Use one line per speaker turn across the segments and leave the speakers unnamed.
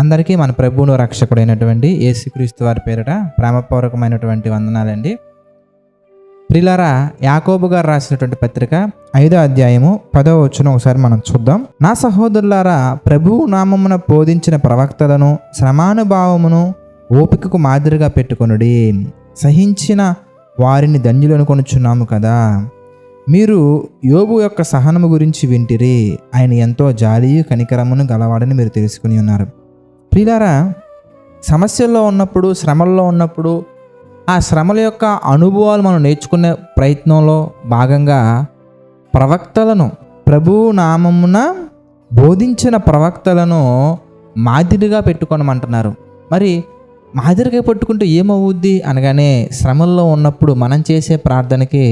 అందరికీ మన ప్రభువును రక్షకుడైనటువంటి యేసుక్రీస్తు వారి పేరిట ప్రేమపూర్వకమైనటువంటి వందనాలండి. ప్రియులారా, యాకోబు గారు రాసినటువంటి పత్రిక 5వ అధ్యాయము 10వ వచనం ఒకసారి మనం చూద్దాం. నా సహోదరులారా, ప్రభువు నామమున బోధించిన ప్రవక్తలను శ్రమానుభావమును ఓపికకు మాదిరిగా పెట్టుకొనుడి. సహించిన వారిని ధన్యులను కొనుచున్నాము కదా. మీరు యోబు యొక్క సహనము గురించి వింటిరి. ఆయన ఎంతో జాలియు కనికరమును గలవాడని మీరు తెలుసుకుని ఉన్నారు. ప్రియులారా, సమస్యల్లో ఉన్నప్పుడు, శ్రమల్లో ఉన్నప్పుడు ఆ శ్రమల యొక్క అనుభవాలు మనం నేర్చుకునే ప్రయత్నంలో భాగంగా ప్రవక్తలను, ప్రభువు నామమున బోధించిన ప్రవక్తలను మాదిరిగా పెట్టుకోనమంటున్నారు. మరి మాదిరిగా పెట్టుకుంటే ఏమవుద్ది అనగానే, శ్రమల్లో ఉన్నప్పుడు మనం చేసే ప్రార్థనకి,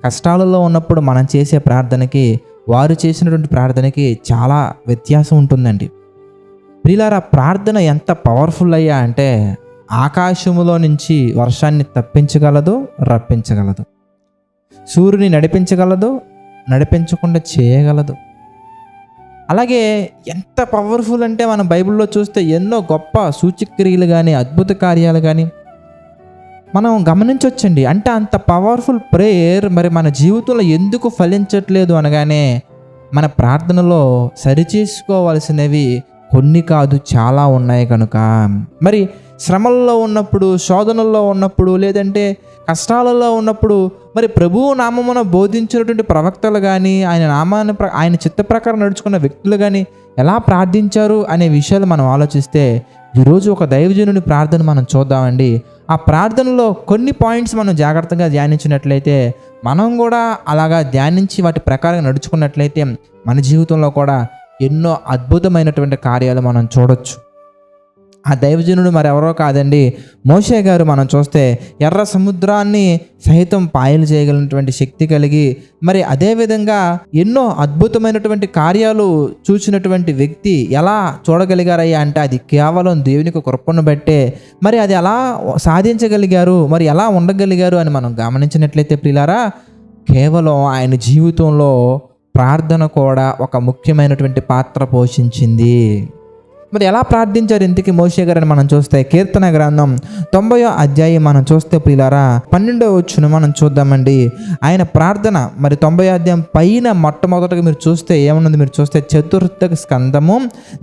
కష్టాలలో ఉన్నప్పుడు మనం చేసే ప్రార్థనకి, వారు చేసినటువంటి ప్రార్థనకి చాలా వ్యత్యాసం ఉంటుందండి. ప్రియులారా, ప్రార్థన ఎంత పవర్ఫుల్ అయ్యా అంటే ఆకాశములో నుంచి వర్షాన్ని తప్పించగలదు, రప్పించగలదు. సూర్యుని నడిపించగలదు, నడిపించకుండా చేయగలదు. అలాగే ఎంత పవర్ఫుల్ అంటే మనం బైబిల్లో చూస్తే ఎన్నో గొప్ప సూచక్రియలు కానీ, అద్భుత కార్యాలు కానీ మనం గమనించవచ్చండి. అంటే అంత పవర్ఫుల్ ప్రేయర్ మరి మన జీవితంలో ఎందుకు ఫలించట్లేదు అనగానే, మన ప్రార్థనలో సరిచేసుకోవాల్సినవి కొన్ని కాదు, చాలా ఉన్నాయి కనుక. మరి శ్రమల్లో ఉన్నప్పుడు, శోధనల్లో ఉన్నప్పుడు, లేదంటే కష్టాలలో ఉన్నప్పుడు మరి ప్రభువు నామమున బోధించినటువంటి ప్రవక్తలు కానీ, ఆయన చిత్త ప్రకారం నడుచుకున్న వ్యక్తులు కానీ ఎలా ప్రార్థించారు అనే విషయాలు మనం ఆలోచిస్తే, ఈరోజు ఒక దైవజనుని ప్రార్థన మనం చూద్దామండి. ఆ ప్రార్థనలో కొన్ని పాయింట్స్ మనం జాగ్రత్తగా ధ్యానించినట్లయితే, మనం కూడా అలాగా ధ్యానించి వాటి ప్రకారం నడుచుకున్నట్లయితే మన జీవితంలో కూడా ఎన్నో అద్భుతమైనటువంటి కార్యాలు మనం చూడొచ్చు. ఆ దైవజనుడు మరి ఎవరో కాదండి, మోషే గారు. మనం చూస్తే ఎర్ర సముద్రాన్ని సహితం పాయలు చేయగలిగినటువంటి శక్తి కలిగి, మరి అదేవిధంగా ఎన్నో అద్భుతమైనటువంటి కార్యాలు చూసినటువంటి వ్యక్తి ఎలా చూడగలిగారయ్యా అంటే, అది కేవలం దేవునికి కృపను బట్టే. మరి అది ఎలా సాధించగలిగారు, మరి ఎలా ఉండగలిగారు అని మనం గమనించినట్లయితే ప్రియులారా, కేవలం ఆయన జీవితంలో ప్రార్థన కూడా ఒక ముఖ్యమైనటువంటి పాత్ర పోషించింది. మరి ఎలా ప్రార్థించారు ఇంతకీ మోషే గారని మనం చూస్తే, కీర్తన గ్రంథం 90వ అధ్యాయం మనం చూస్తే ప్రియులారా 12వ వచనం మనం చూద్దామండి. ఆయన ప్రార్థన మరి 90వ అధ్యాయం పైన మొట్టమొదటిగా మీరు చూస్తే ఏమన్నది, మీరు చూస్తే 4వ స్కందము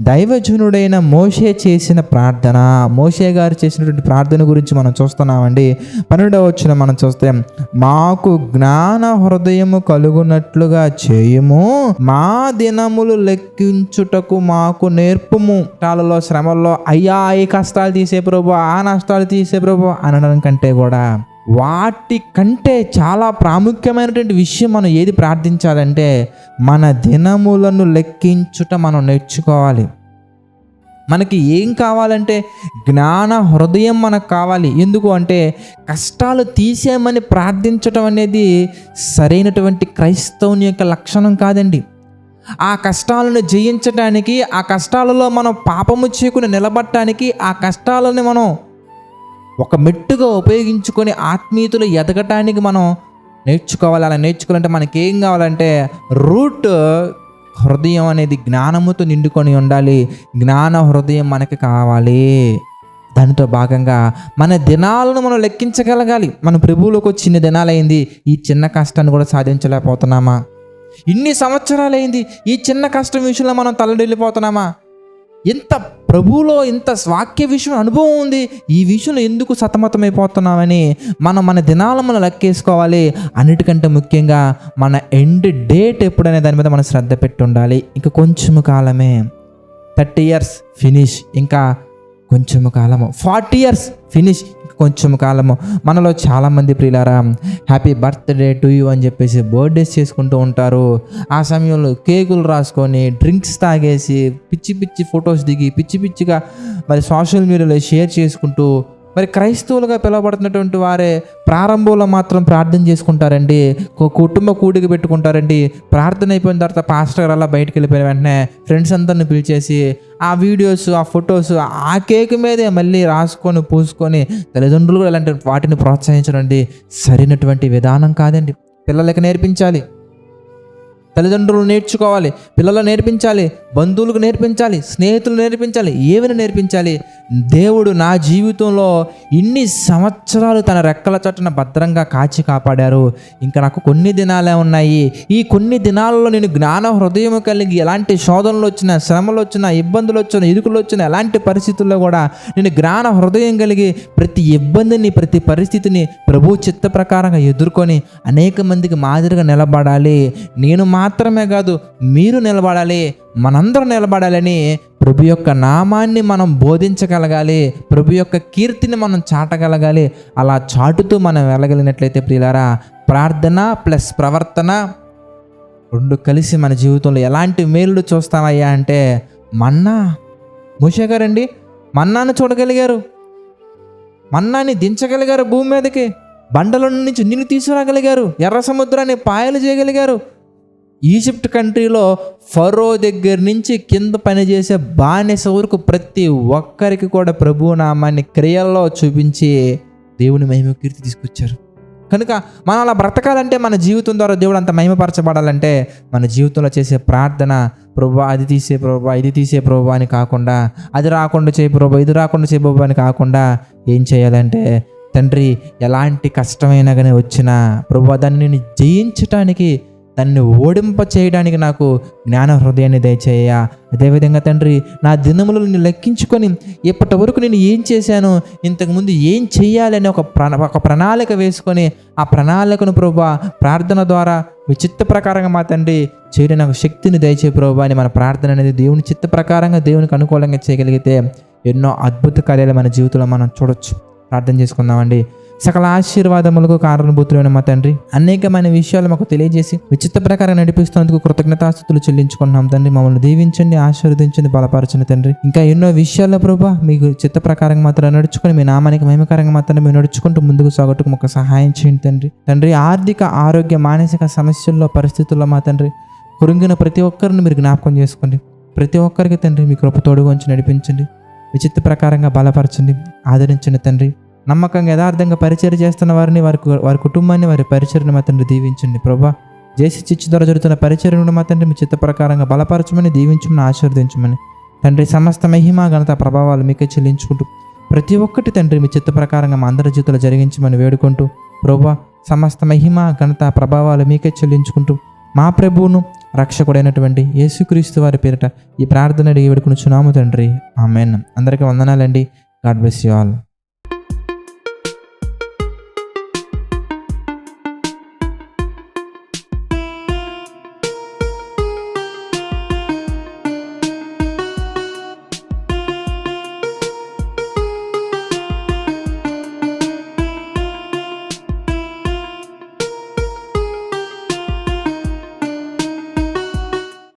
దైవజనుడైన మోషే చేసిన ప్రార్థన, మోషే గారు చేసినటువంటి ప్రార్థన గురించి మనం చూస్తున్నామండి. 12వ వచనం మనం చూస్తే, మాకు జ్ఞాన హృదయము కలుగునట్లుగా చేయుము, మా దినములు లెక్కించుటకు మాకు నేర్పుము. కష్టాలలో, శ్రమల్లో అయ్యా ఈ కష్టాలు తీసే ప్రభు, ఆ నష్టాలు తీసే ప్రభు అనడం కంటే కూడా, వాటి కంటే చాలా ప్రాముఖ్యమైనటువంటి విషయం మనం ఏది ప్రార్థించాలంటే, మన దినములను లెక్కించుట మనం నేర్చుకోవాలి. మనకి ఏం కావాలంటే జ్ఞాన హృదయం మనకు కావాలి. ఎందుకు అంటే, కష్టాలు తీసేయమని ప్రార్థించటం అనేది సరైనటువంటి క్రైస్తవుని యొక్క లక్షణం కాదండి. ఆ కష్టాలను జయించడానికి, ఆ కష్టాలలో మనం పాపము చేయకుండా నిలబడటానికి, ఆ కష్టాలని మనం ఒక మెట్టుగా ఉపయోగించుకొని ఆత్మీయతలో ఎదగటానికి మనం నేర్చుకోవాలి. అలా నేర్చుకోవాలంటే మనకేం కావాలంటే, రూట్ హృదయం అనేది జ్ఞానముతో నిండుకొని ఉండాలి. జ్ఞాన హృదయం మనకి కావాలి. దానితో భాగంగా మన దినాలను మనం లెక్కించగలగాలి. మన ప్రభువులోకి వచ్చి ఇన్ని దినాలైంది, ఈ చిన్న కష్టాన్ని కూడా సాధించలేకపోతున్నామా? ఇన్ని సంవత్సరాలైంది, ఈ చిన్న కష్టం విషయంలో మనం తల్లడిల్లిపోతున్నామా? ఇంత ప్రభువులో ఇంత వాక్య విషయం అనుభవం ఉంది, ఈ విషయంలో ఎందుకు సతమతమైపోతున్నామని మన దినాలను మనం లెక్కేసుకోవాలి. అన్నిటికంటే ముఖ్యంగా మన ఎండ్ డేట్ ఎప్పుడనే దాని మీద మనం శ్రద్ధ పెట్టి ఉండాలి. ఇంకా కొంచెము కాలమే, 30 years ఫినిష్, ఇంకా కొంచెము కాలము, 40 years ఫినిష్, కొంచెం కాలము. మనలో చాలామంది ప్రియులారా హ్యాపీ బర్త్డే టు యూ అని చెప్పేసి బర్త్డేస్ చేసుకుంటూ ఉంటారు. ఆ సమయంలో కేకులు రాసుకొని, డ్రింక్స్ తాగేసి, పిచ్చి పిచ్చి ఫొటోస్ దిగి, పిచ్చి పిచ్చిగా మరి సోషల్ మీడియాలో షేర్ చేసుకుంటూ, మరి క్రైస్తవులుగా పిలువబడుతున్నటువంటి వారే ప్రారంభంలో మాత్రం ప్రార్థన చేసుకుంటారండి, కుటుంబ కూడిక పెట్టుకుంటారండి. ప్రార్థన అయిపోయిన తర్వాత పాస్టర్ గారు అలా బయటకు వెళ్ళిపోయిన వెంటనే ఫ్రెండ్స్ అందరిని పిలిచేసి ఆ వీడియోస్, ఆ ఫొటోస్ ఆ కేక్ మీదే మళ్ళీ రాసుకొని పూసుకొని, తల్లిదండ్రులు కూడా ఇలాంటి వాటిని ప్రోత్సహించడండి సరైనటువంటి విధానం కాదండి. పిల్లలకి నేర్పించాలి. తల్లిదండ్రులు నేర్చుకోవాలి, పిల్లలు నేర్పించాలి, బంధువులకు నేర్పించాలి, స్నేహితులు నేర్పించాలి, ఏమైనా నేర్పించాలి. దేవుడు నా జీవితంలో ఇన్ని సంవత్సరాలు తన రెక్కల చాటున భద్రంగా కాచి కాపాడారు. ఇంకా నాకు కొన్ని దినాలే ఉన్నాయి. ఈ కొన్ని దినాలలో నేను జ్ఞాన హృదయం కలిగి ఎలాంటి శోధనలు వచ్చినా, శ్రమలు వచ్చినా, ఇబ్బందులు వచ్చినా, ఇరుకులు వచ్చినా, ఎలాంటి పరిస్థితుల్లో కూడా నేను జ్ఞాన హృదయం కలిగి ప్రతి ఇబ్బందిని, ప్రతి పరిస్థితిని ప్రభు చిత్త ప్రకారంగా ఎదుర్కొని అనేక మందికి మాదిరిగా నిలబడాలి. నేను మాత్రమే కాదు, మీరు నిలబడాలి, మనందరం నిలబడాలని ప్రభు యొక్క నామాన్ని మనం బోధించగలగాలి, ప్రభు యొక్క కీర్తిని మనం చాటగలగాలి. అలా చాటుతూ మనం వెళ్ళగలిగినట్లయితే ప్రియులారా, ప్రార్థన ప్లస్ ప్రవర్తన రెండు కలిసి మన జీవితంలో ఎలాంటి మేలులు చూస్తామయ్యా అంటే, మన్నా మోషే గారండి మన్నాను చూడగలిగారు, మన్నాని దించగలిగారు, భూమి మీదకి బండల నుంచి నీళ్ళు తీసుకురాగలిగారు, ఎర్ర సముద్రాన్ని పాయలు చేయగలిగారు. ఈజిప్ట్ కంట్రీలో ఫరో దగ్గర నుంచి కింద పనిచేసే బానిస వరకు ప్రతి ఒక్కరికి కూడా ప్రభువు నామాన్ని క్రియల్లో చూపించి దేవుని మహిమ కీర్తి తీసుకొచ్చారు. కనుక మనం అలా బ్రతకాలంటే, మన జీవితం ద్వారా దేవుడు అంత మహిమపరచబడాలంటే, మన జీవితంలో చేసే ప్రార్థన ప్రభువా అది తీసే ప్రభువా, ఇది తీసే ప్రభువా అని కాకుండా, అది రాకుండా చేయి ప్రభువా, ఇది రాకుండా చేయి ప్రభువా అని కాకుండా ఏం చేయాలంటే, తండ్రి ఎలాంటి కష్టమైనా కానీ వచ్చినా ప్రభువా దాన్ని నేను జయించటానికి, దాన్ని ఓడింప చేయడానికి నాకు జ్ఞాన హృదయాన్ని దయచేయ. అదేవిధంగా తండ్రి నా దినములను నేను లెక్కించుకొని ఇప్పటి వరకు నేను ఏం చేశాను, ఇంతకుముందు ఏం చేయాలని ఒక ప్రణాళిక వేసుకొని ఆ ప్రణాళికను ప్రభువా ప్రార్థన ద్వారా మీ చిత్త ప్రకారంగా మా తండ్రి చేయడం నాకు శక్తిని దయచే ప్రభువా అని మన ప్రార్థన అనేది దేవుని చిత్త ప్రకారంగా, దేవునికి అనుకూలంగా చేయగలిగితే ఎన్నో అద్భుత కార్యాలు మన జీవితంలో మనం చూడొచ్చు. ప్రార్థన చేసుకుందామండి. సకల ఆశీర్వాదములకు కారణభూతులైన మా తండ్రి, అనేకమైన విషయాలు మాకు తెలియజేసి విచిత్ర ప్రకారం నడిపిస్తున్నందుకు కృతజ్ఞతాస్తుతులు చెల్లించుకుంటున్నాం తండ్రి. మమ్మల్ని దీవించండి, ఆశీర్వదించండి, బలపరచండి తండ్రి. ఇంకా ఎన్నో విషయాల్లో ప్రభా మీకు చిత్త ప్రకారంగా మాత్రం నడుచుకొని మీ నామానికి మహిమకరంగా మాత్రం మేము నడుచుకుంటూ ముందుకు సాగట్టుకు మాకు సహాయం చేయండి తండ్రి. తండ్రి ఆర్థిక, ఆరోగ్య, మానసిక సమస్యల్లో, పరిస్థితుల్లో మా తండ్రి కురింగిన ప్రతి ఒక్కరిని మీరు జ్ఞాపకం చేసుకోండి. ప్రతి ఒక్కరికి తండ్రి మీ కృప తోడుగా ఉంచి నడిపించండి, విచిత్ర ప్రకారంగా బలపరచండి, ఆదరించండి తండ్రి. నమ్మకంగా యథార్థంగా పరిచర్య చేస్తున్న వారిని, వారి కుటుంబాన్ని, వారి పరిచర్యను మా తండ్రి దీవించండి ప్రభా. జేసీ చిచ్చు ద్వారా జరుగుతున్న పరిచర్యను మా తండ్రి మీ చిత్త ప్రకారంగా బలపరచమని, దీవించమని, ఆశీర్వదించమని తండ్రి. సమస్త మహిమ, ఘనత, ప్రభావాలు మీకే చెల్లించుకుంటూ ప్రతి ఒక్కటి తండ్రి మీ చిత్త ప్రకారంగా మా అందరి జీవితంలో జరిగించమని వేడుకుంటూ ప్రభా, సమస్త మహిమ, ఘనత, ప్రభావాలు మీకే చెల్లించుకుంటూ మా ప్రభువును రక్షకుడైనటువంటి యేసుక్రీస్తు వారి పేరిట ఈ ప్రార్థన అడిగి వేడుకొనుచున్నాము తండ్రి. ఆమేన్. అందరికీ వందనాలండి. God bless you all.